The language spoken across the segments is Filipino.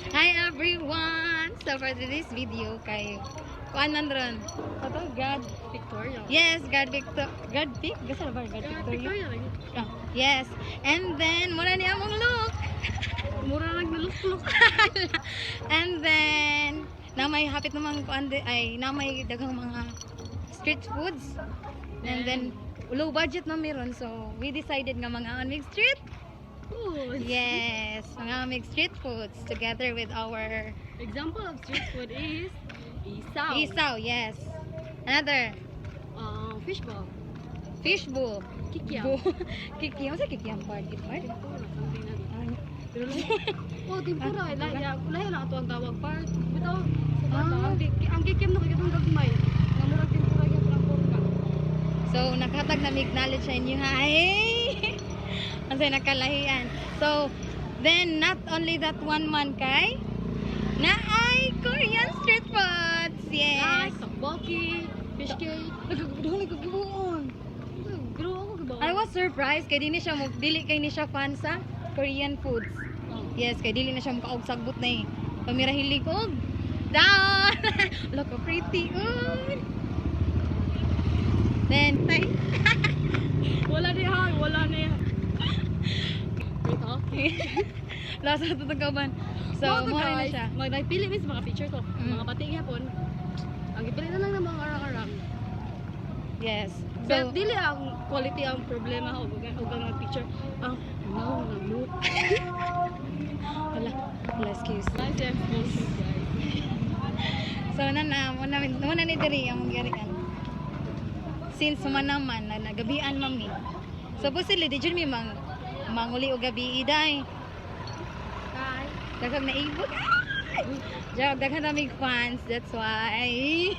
Hi everyone! So for today's video kay kuan man ron. Ato God Victoria. Yes, God Vic, gasa ba God Victoria? Oh, yes. And then mura ni among look. Mura lang naluk-luk. And then na may hapit naman kuan ay na may daghang mga street foods. And then low budget na meron, so we decided nga mga amig street. Food. Yes, mga amig street foods together with our Example of street food is isaw. isaw, yes. Another Fishball. fishbowl. Kikiam. Kikiam sa kikiam party part. Tempura, something na di. Pero oh, tempura. Lahi na ito ang tawag part. Bitaw, ang kikiam na kagitong gagmay. Namurag tempura yung porka. So, naghatag na may knowledge sa inyo, ha? Hey! Kasi nakalahian. So, then, not only that one man kay, na ay Korean street foods! Yes! Like, tteokbokki, fish cake. Nagagudong nagagbuon. Pero ako gabaw. I was surprised kay dili siya dili kay ni siya fan sa Korean foods. Yes, kay dili na siya makaog sagbot na eh. Pamira hilig og down. Look how pretty. Then, tay. Wala ni ha, wala ni. Wait, okay. Lasa ito tagaban. So, Mga mo na guys, siya. Nagpili mis mga picture to. Mm. Mga pati hapon. Ang ipili na lang ng mga arang-arang. Yes. So, So, dili ang quality ang problema o ang picture. Ang no na mood. wala, excuse. Nice explosion, guys. So, muna ni diri ang garian. Since naman na nagabian mami. Supposedly, di dyan may manguli o gabi iday. Hi. Daghang naibot. Joke, daghang namig fans. That's why.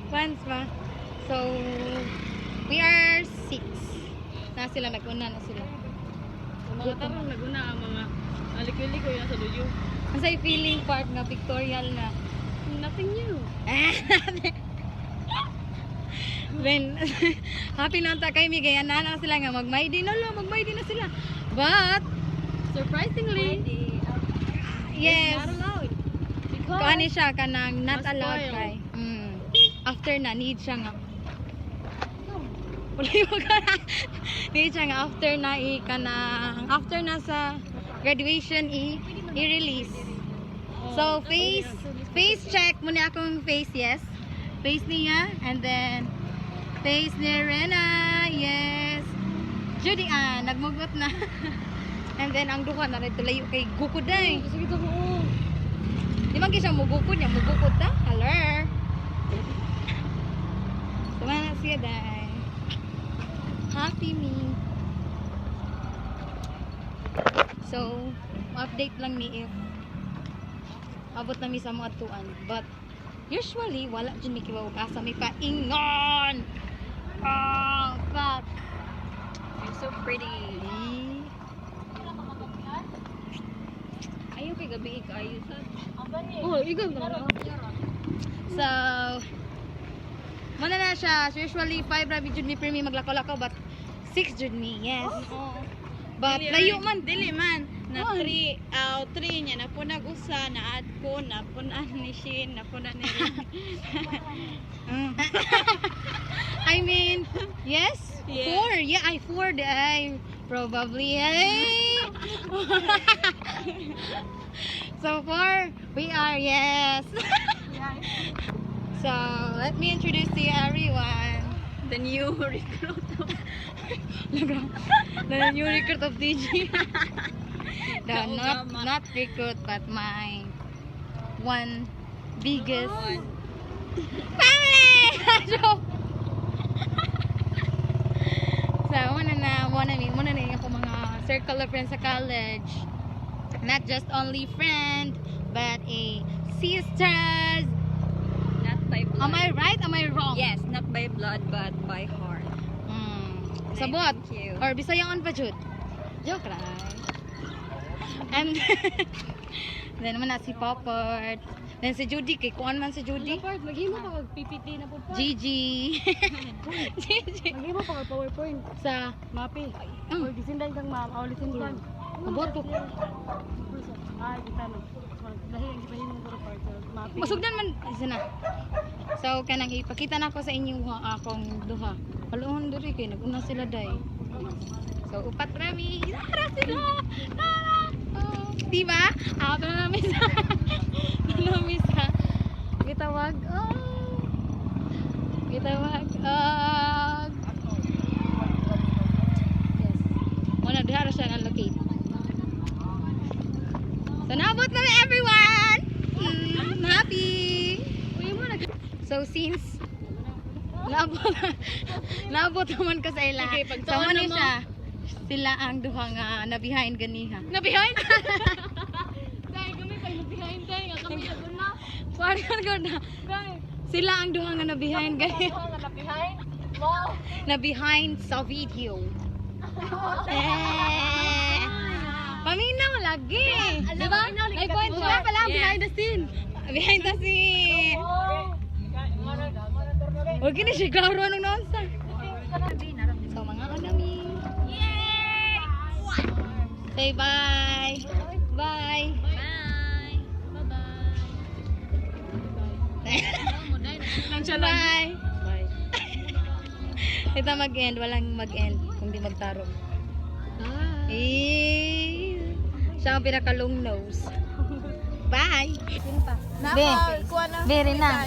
Fans pa. So, we are 6. Na sila, nag-una na sila. Ang mga tarong naguna ang mga alikwi-likoy na sa luyo. Masay feeling part nga pictorial na. Nothing new. Then, happy na ta kay mi kaya na sila nga magmaydi na sila. But, Surprisingly, yes. it's not allowed. Because Kani siya kanang not Mas allowed spoil. kay. After na need siya nga. Wala yung need siya nga after na sa graduation i-release. So face check muna akong face, yes. Face niya and then face ni Rena, yes. Judy nagmugot na. And then ang duha na rin tulayo kay Gukod day. Sige to mo. Di man siya mugukod niya, mugukod ta. Hello. Sumana siya day. Happy me. So, update lang ni if abot na mi sa mga tuan. But, usually, wala dyan mi kiwawag asa may paingon. Oh, fuck. You're so pretty. Ayaw kay gabi kayo sa. Oh, ikaw na. So, muna na siya. So, usually, 5 rabi jud mi per mi maglakaw-lakaw, but 6 jud mi, yes. But, layo man. Dili man. Na Oh. 3 niya na po nag-usa na add ko na po na ni Shin na po na ni Rin. I mean, yes? Yeah. 4. Yeah, 4 day. Probably, So, 4, we are, yes. So, let me introduce to you everyone. The new recruit. The new recruit of DG. No, Kaugama. not recruit, but my one biggest family. Joke. So, muna na ako mga circle of friends sa college. Not just only friend, but a sisters. Not by blood. Am I right? Am I wrong? Yes, not by blood but by heart. Sabot. Thank you. Or Bisayangon pa jud. Joke lang. And then naman na si Popert. Then si Judy, kay kuan man si Judy. Part, maghimo pa kag PPT na po. Gigi. Gigi. Maghimo pa kag PowerPoint. Sa Mapi. Mm. Or gisindan kang ma'am, awlisin kan. Abot ko. Ay, kita no. Lahi mo ko part. Mapi. Masugdan man isa na. So kanang ipakita na ko sa inyo akong duha. Paluhon diri kay naguna sila day. So upat rami. Tara sila. Tara. Oh, di ba? Ato na misa. Na misa. Gitawag. Oh. Gitawag. Yes. Wala diha siya allocate. So naabot na everyone. Happy. Uy mo nag. So since naabot naman ka sa ila. Sige, So pagtuon ano na mo. siya? Sila ang duha nga na behind ganiha. Na behind. Dai kami pag behind dai nga kami doon na. Parang ko na. Dai. Sila ang duha nga na behind ganiha. Na behind. Wow. Na behind sa video. Eh. Paminaw lagi. Di ba? May point Wala ba? pala behind the scene. Behind the scene. Huwag kini siya klaro anong nonsa. So mga kanami. Yay! Say bye. Bye. Bye. Bye-bye. Bye. Bye. Ito mag-end. Walang mag-end kung di magtarong. Eh, siya ang pinaka-long nose. Bye. Be, very na.